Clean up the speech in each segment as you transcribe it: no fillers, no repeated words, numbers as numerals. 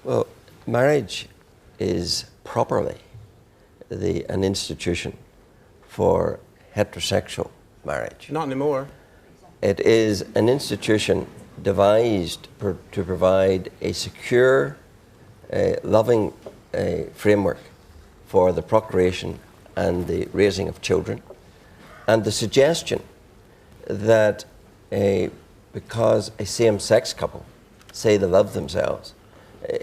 Well, marriage is properly an institution for heterosexual marriage. Not anymore. It is an institution devised to provide a secure, loving framework for the procreation and the raising of children. And the suggestion that because a same-sex couple say they love themselves,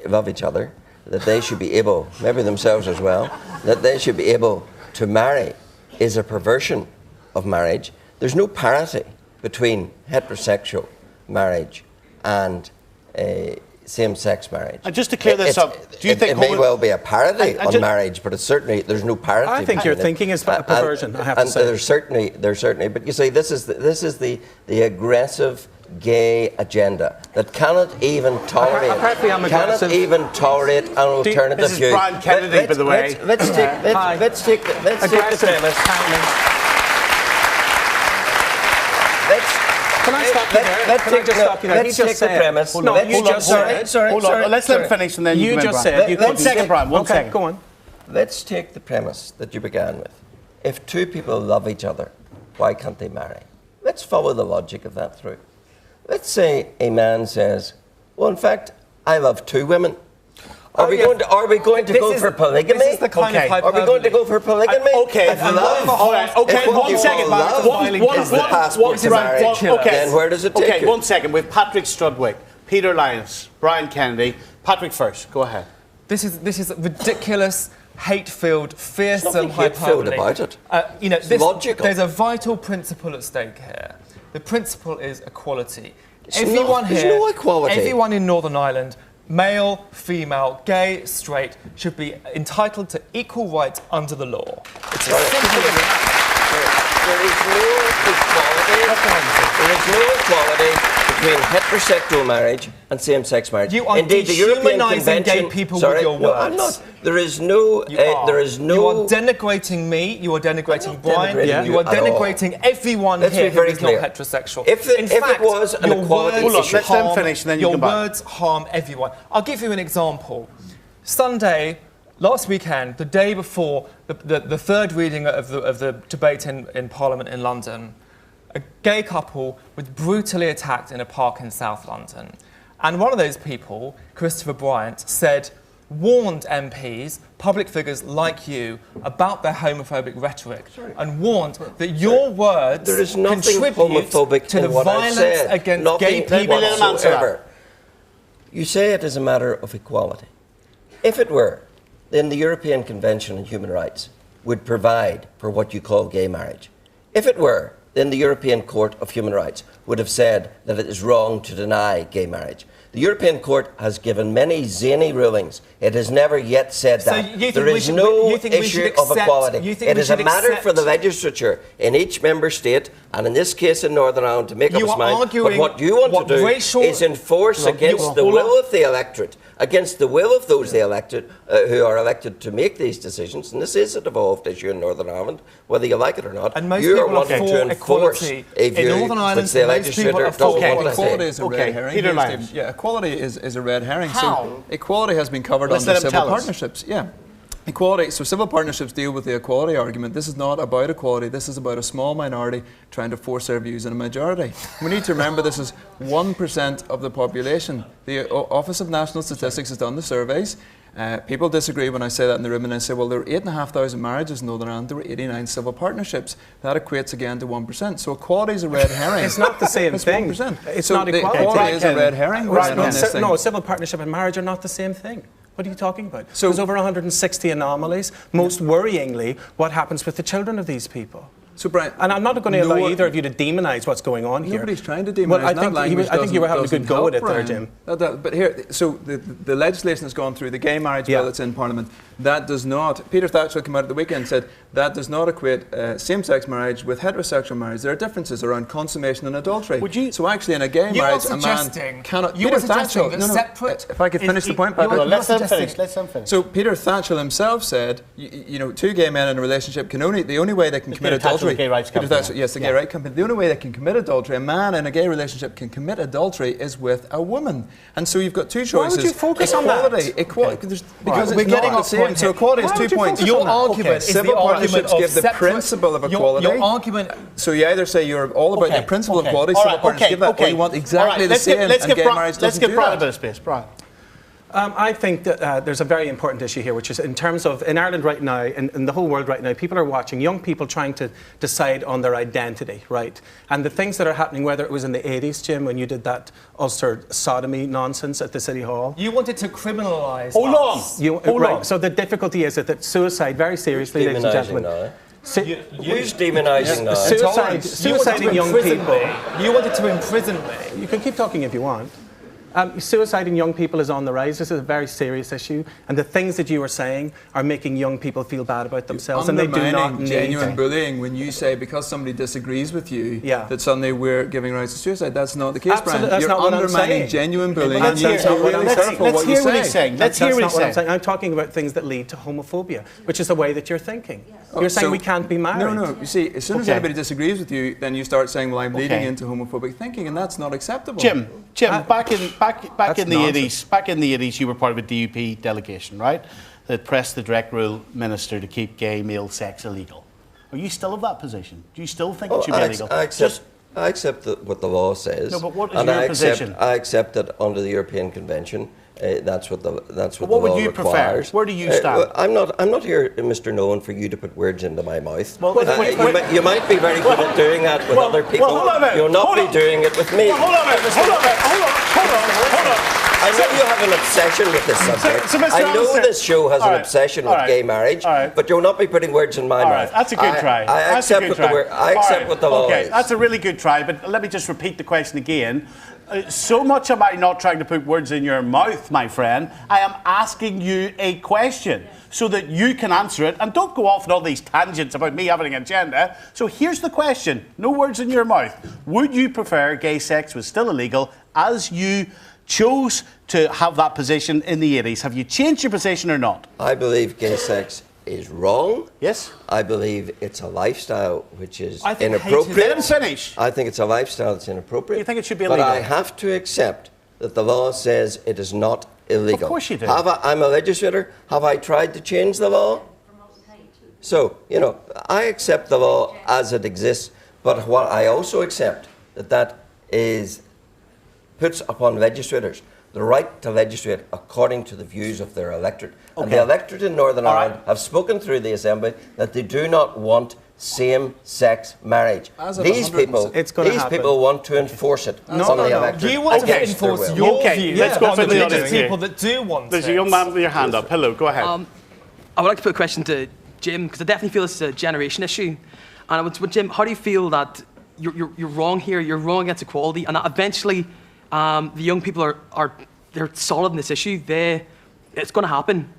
love each other, that they should be able, maybe themselves as well, that they should be able to marry is a perversion of marriage. There's no parity between heterosexual marriage and same-sex marriage. And just to clear this up, do you think... It may well be a parity on marriage, but it's certainly, there's no parity. I think your thinking is a perversion, I have to say. There's certainly, but you see, this is the aggressive gay agenda that cannot even tolerate an alternative view. This is Brian Kennedy, by the way. Let's take the premise. Can I stop you there? Let's take the premise. No, you just said... Sorry. Let's let him finish and then you just said... One second, Brian. One second. Go on. Let's take the premise that you began with. If two people love each other, why can't they marry? Let's follow the logic of that through. Let's say a man says, well, in fact, I love two women. Are we going to go for polygamy? This is the kind of hyperbole. Are we going to go for polygamy? Okay. One second. Then where does it take you? Okay, 1 second. With Patrick Strudwick, Peter Lyons, Brian Kennedy. Patrick first. Go ahead. This is ridiculous, hate-filled, fearsome hyperbole. About it. It's logical. There's a vital principle at stake here. The principle is equality. Everyone here, there's no equality. Everyone in Northern Ireland, male, female, gay, straight, should be entitled to equal rights under the law. It's as simple as that. There is no equality between heterosexual marriage and same-sex marriage. You are dehumanising gay people with your words. No, I'm not. There is no. You are denigrating me. You are denigrating Brian. You are denigrating everyone here who is not heterosexual. If it was an equality issue, let them finish, and then you come back. Your words harm everyone. I'll give you an example. Sunday, last weekend, the day before the third reading of the debate in Parliament in London, a gay couple was brutally attacked in a park in South London. And one of those people, Christopher Bryant, warned MPs, public figures like you, about their homophobic rhetoric, and warned that your words contribute to the violence against gay people whatsoever. You say it is a matter of equality. If it were, then the European Convention on Human Rights would provide for what you call gay marriage. If it were, then the European Court of Human Rights would have said that it is wrong to deny gay marriage. The European Court has given many zany rulings. It has never yet said that. There is no issue of equality. It is a matter for the legislature in each member state, and in this case in Northern Ireland, to make up its mind. But what you want to do is enforce against the will of the electorate, against the will of those they elected, who are elected to make these decisions, and this is a devolved issue in Northern Ireland, whether you like it or not. And most you are people wanting to enforce a view which the legislature doesn't want to equality is a red herring. Peter Lyons. Yeah, equality is a red herring. How? So equality has been covered under civil partnerships. Yeah. Equality, so civil partnerships deal with the equality argument. This is not about equality, this is about a small minority trying to force their views on a majority. We need to remember this is 1% of the population. The Office of National Statistics has done the surveys. People disagree when I say that in the room, and I say, well, there are 8,500 marriages in Northern Ireland, there were 89 civil partnerships. That equates again to 1%. So equality is a red herring. It's not the same thing. 1%. It's so not equality. Equality is a red herring. No, civil partnership and marriage are not the same thing. What are you talking about? So there's over 160 anomalies. Most worryingly, what happens with the children of these people? So, Brian, and I'm not going to allow either of you to demonise what's going on here. Nobody's trying to demonise. Well, I think you were having a good go at it there, Jim. But here, so the legislation has gone through, the gay marriage bill that's in Parliament. That does not, Peter Thatcher came out at the weekend and said, that does not equate same-sex marriage with heterosexual marriage. There are differences around consummation and adultery. So actually in a gay marriage, a man cannot... Peter Thatcher, separate... If I could finish the point, Patrick. Let them finish. So Peter Thatcher himself said, two gay men in a relationship can the only way they can commit adultery adultery. The gay rights campaign. Yes, the gay rights campaign. The only way they can commit adultery, a man in a gay relationship can commit adultery, is with a woman. And so you've got two choices. Why would you focus on that? Because it's not the same. So equality is 2 points. Your argument is civil the argument partnerships of give the principle of equality. Your argument. So you either say you're all about the principle of equality, civil partnerships give that, or you want exactly the same, and gay marriage doesn't do that. Let's give Brian a bit of space. Brian. I think that there's a very important issue here, which is in terms of, in Ireland right now, in the whole world right now, people are watching young people trying to decide on their identity, right? And the things that are happening, whether it was in the 80s, Jim, when you did that Ulster sodomy nonsense at the City Hall. You wanted to criminalise Hold on. So the difficulty is that suicide, very seriously, ladies and gentlemen. Who's demonising now? Suicide in young people. You wanted to imprison me. You can keep talking if you want. Suicide in young people is on the rise. This is a very serious issue, and the things that you are saying are making young people feel bad about themselves, and they do not need genuine bullying when you say because somebody disagrees with you that suddenly we're giving rise to suicide. That's not the case, Absolutely, Brian. You're undermining genuine bullying. Let's hear what he's saying. That's not what I'm saying. I'm talking about things that lead to homophobia, which is the way that you're thinking. You're saying we can't be married. No. You see, as soon as anybody disagrees with you, then you start saying, well, I'm leading into homophobic thinking, and that's not acceptable. Jim, back in the 80s, you were part of a DUP delegation, right? That pressed the direct rule minister to keep gay male sex illegal. Are you still of that position? Do you still think it should be illegal? I accept what the law says. No, but what is your position? I accept that under the European Convention, that's what the law requires. What would you prefer? Where do you stand? I'm not here, Mr. Noan, for you to put words into my mouth. Well, you might be very good at doing that with other people. You'll not be doing it with me. Hold on. I know you have an obsession with this subject. I know this show has an obsession with gay marriage, but you'll not be putting words in my mouth. That's a good try. I accept what the law is. That's a really good try, but let me just repeat the question again. So much am I not trying to put words in your mouth, my friend. I am asking you a question so that you can answer it, and don't go off on all these tangents about me having an agenda. So here's the question. No words in your mouth. Would you prefer gay sex was still illegal as you chose to have that position in the 80s? Have you changed your position or not? I believe gay sex is wrong. Yes. I believe it's a lifestyle which is inappropriate. Let him finish. I think it's a lifestyle that's inappropriate. You think it should be illegal? But I have to accept that the law says it is not illegal. Of course you do. I'm a legislator. Have I tried to change the law? So, I accept the law as it exists, but what I also accept that puts upon legislators the right to legislate according to the views of their electorate. Okay. And the electorate in Northern Ireland have spoken through the Assembly that they do not want same-sex marriage. These people want to enforce it on the electorate. You want to enforce your view. Let's go for the other people that do want There's a young man with your hand up. Hello, go ahead. I would like to put a question to Jim, because I definitely feel this is a generation issue. And Jim, how do you feel that you're wrong here, you're wrong against equality, and that eventually the young people they're solid in this issue. It's going to happen.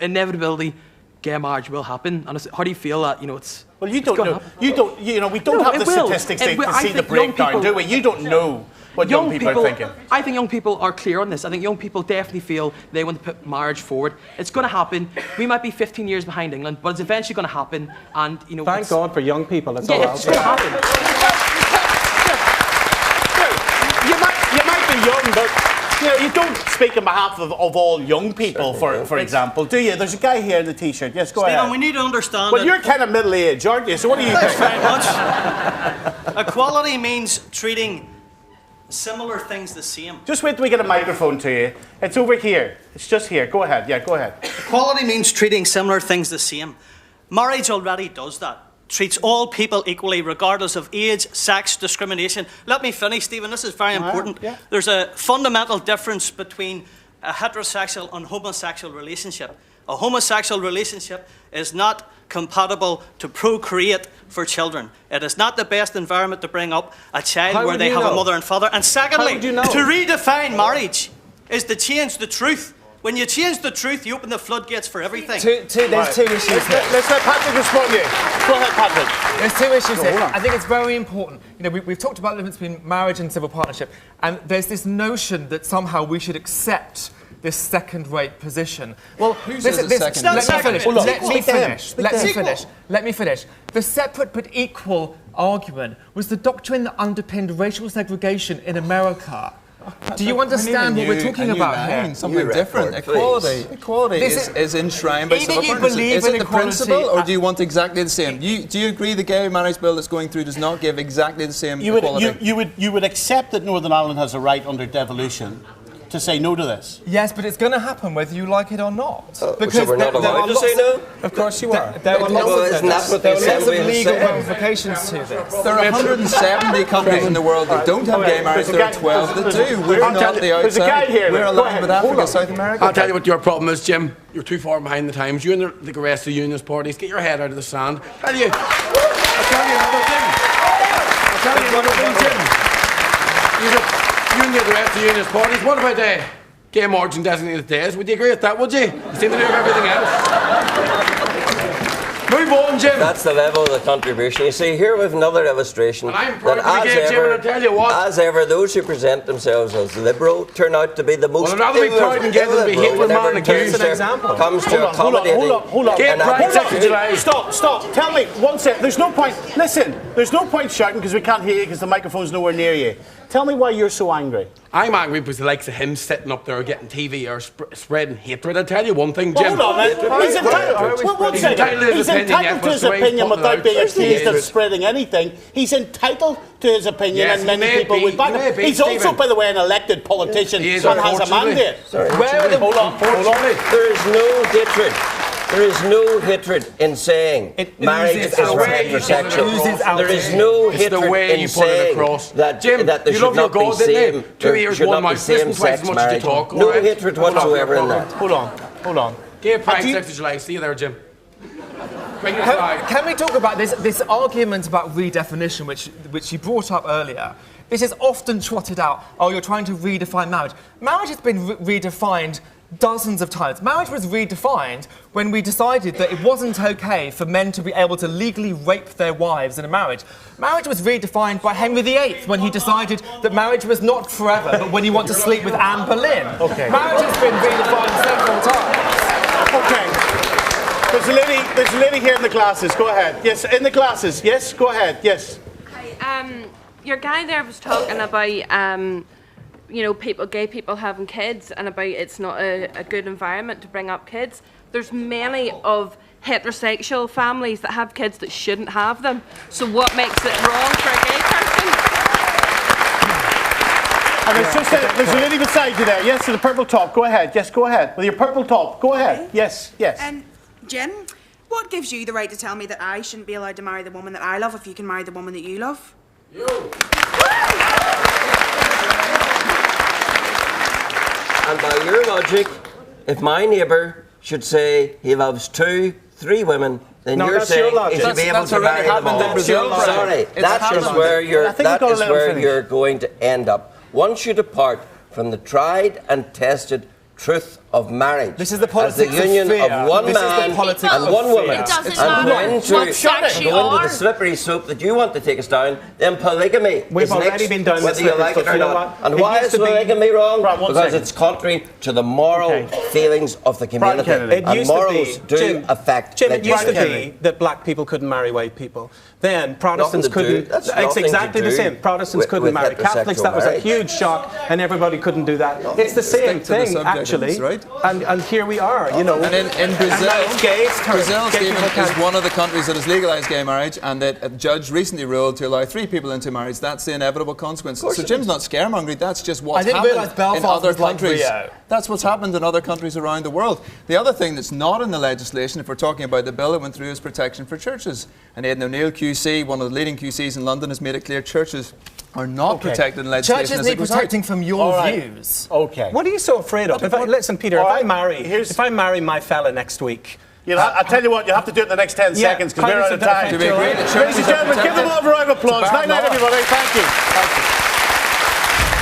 Inevitably, gay marriage will happen. And how do you feel that it's? Well, you don't know. We don't have the statistics to see the breakdown, do we? You don't know what young people are thinking. I think young people are clear on this. I think young people definitely feel they want to put marriage forward. It's going to happen. We might be 15 years behind England, but it's eventually going to happen. And thank God for young people. That's all. It's going to happen. You might be young, but you don't speak on behalf of all young people, for example, do you? There's a guy here in the T-shirt. Yes, go ahead. We need to understand. Well, you're kind of middle-aged, aren't you? So what do you think? Very much. Equality means treating similar things the same. Just wait till we get a microphone to you. It's over here. It's just here. Go ahead. Yeah, go ahead. Equality means treating similar things the same. Marriage already does that. Treats all people equally, regardless of age, sex, discrimination. Let me finish, Stephen. This is very important. Yeah. There's a fundamental difference between a heterosexual and homosexual relationship. A homosexual relationship is not compatible to procreate for children. It is not the best environment to bring up a child where they have a mother and father. And secondly, to redefine marriage is to change the truth. When you change the truth, you open the floodgates for everything. There's two issues here. Let's let Patrick respond to you. Go ahead, Patrick. There's two issues here. I think it's very important. We've talked about the difference between marriage and civil partnership, and there's this notion that somehow we should accept this second-rate position. Well, Who says it's second? Let me finish. Hold on. Let me finish. Speak Let to me him. finish. Let me finish. The separate but equal argument was the doctrine that underpinned racial segregation in America. Do you understand what we're talking about here? Something different. Equality is enshrined by civil partnership. Is it the principle, or do you want exactly the same? Do you agree the gay marriage bill that's going through does not give exactly the same equality? You would accept that Northern Ireland has a right under devolution to say no to this? Yes, but it's going to happen whether you like it or not. Because so we're not allowed to say no? Of course you are. There are lots of legal saying? ramifications to this. There are 170 countries in the world that don't have gay marriage. There are 12 that do. We're not the outside. We're aligned with Africa, South America. I'll tell you what your problem is, Jim. You're too far behind the times. You and the rest of the unionist parties, get your head out of the sand. I'll tell you another thing, Jim. You and the rest of the unionist parties, what about gay margin designated days? Would you agree with that, would you? You seem to do everything else. Move on, Jim. That's the level of the contribution. You see, here we have another illustration that as ever, those who present themselves as liberal turn out to be the most Well, I'd rather be proud and get them to be hit with man accused. An example. Comes to accommodating. Hold on. Gay pride, 6th of July. Stop. Tell me, one sec. There's no point. Listen, there's no point shouting because we can't hear you because the microphone's nowhere near you. Tell me why you're so angry. I'm angry because the likes of him sitting up there getting TV or spreading hatred. I'll tell you one thing, Jim. Hold on, man. He's entitled to his opinion without being accused of spreading anything. He's entitled to his opinion, and many people would back him. He's also, by the way, an elected politician and has a mandate. Hold on. There is no hatred. There is no hatred in saying marriage is heterosexual. There is no hatred in saying that there should not be same-sex marriage. No hatred whatsoever in that. Hold on. Gay pride, 6th of July. See you there, Jim. Can we talk about this argument about redefinition, which you brought up earlier? This is often trotted out. Oh, you're trying to redefine marriage. Marriage has been redefined dozens of times. Marriage was redefined when we decided that it wasn't okay for men to be able to legally rape their wives in a marriage. Marriage was redefined by Henry VIII when he decided that marriage was not forever, but when you want to sleep with Anne Boleyn. Okay. Marriage has been redefined several times. Okay. There's a lady here in the glasses. Go ahead. Yes, in the glasses. Yes, go ahead. Yes. Hi. Your guy there was talking about gay people having kids, and about it's not a good environment to bring up kids. There's many of heterosexual families that have kids that shouldn't have them. So what makes it wrong for a gay person? And there's a lady beside you there. Yes, with the purple top. Go ahead. Yes, go ahead. With your purple top. Go ahead. Yes. Jim, what gives you the right to tell me that I shouldn't be allowed to marry the woman that I love if you can marry the woman that you love? And by your logic, if my neighbour should say he loves 2, 3 women, then you're saying he should be able to marry them all. Sorry, that is where you're going to end up. Once you depart from the tried and tested truth of marriage. This is the politics as the union of one man and one woman. It doesn't and matter what sex you go into are. the slippery slope that you want to take us down, then polygamy is already been down whether you like it or not. And why is polygamy wrong? Because it's contrary to the moral feelings of the community. And morals do affect Jim, it used to be that black people couldn't marry white people. Then Protestants couldn't. It's exactly the same. Protestants couldn't marry Catholics. That was a huge shock, and everybody couldn't do that. It's the same thing, actually. And here we are, And in Brazil, Stephen, is one of the countries that has legalised gay marriage, and that a judge recently ruled to allow 3 people into marriage. That's the inevitable consequence. So Jim's not scaremongering. That's just what's happened in other countries. That's what's happened in other countries around the world. The other thing that's not in the legislation, if we're talking about the bill that went through, is protection for churches. And Aidan O'Neill QC, one of the leading QCs in London, has made it clear churches are not protected in legislation. Churches need protecting from your views. Okay. What are you so afraid of? Listen, Peter, if I marry my fella next week, I'll tell you what, you have to do it in the next 10 seconds because we're out of time. Do we agree that Ladies and gentlemen, give them all a round of applause. Night, everybody. Thank you.